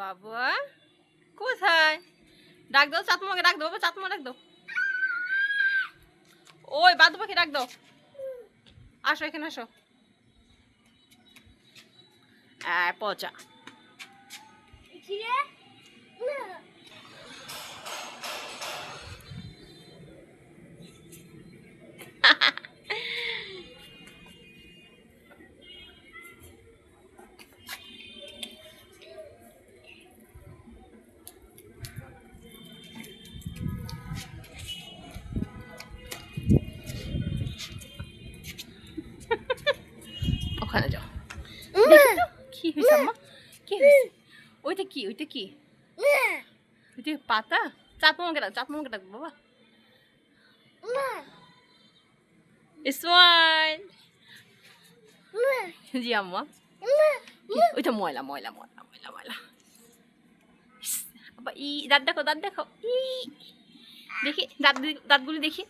বাবা কোথায়? ডাক দাও, চাঁদমাকে ডাক দাও, বাবা চাঁদমা ডাক দাও। ওই বাদু পাখি ডাক দাও, আসো এখানে আসো। পচা ওখানে যাও। কি হয়েছে আম্মা? কি হয়েছে? ওইটা কি? ওইটা কি? ওইটা পাতা? চাঁদমাকে ডাক, চাঁদমাকে ডাক বাবা। ইসমাইল। জি আম্মা। ওইটা ময়লা ময়লা ময়লা ময়লা ময়লা। ই দাঁত দেখো, দাঁত দেখো। ই দেখি দাঁতগুলি দেখি।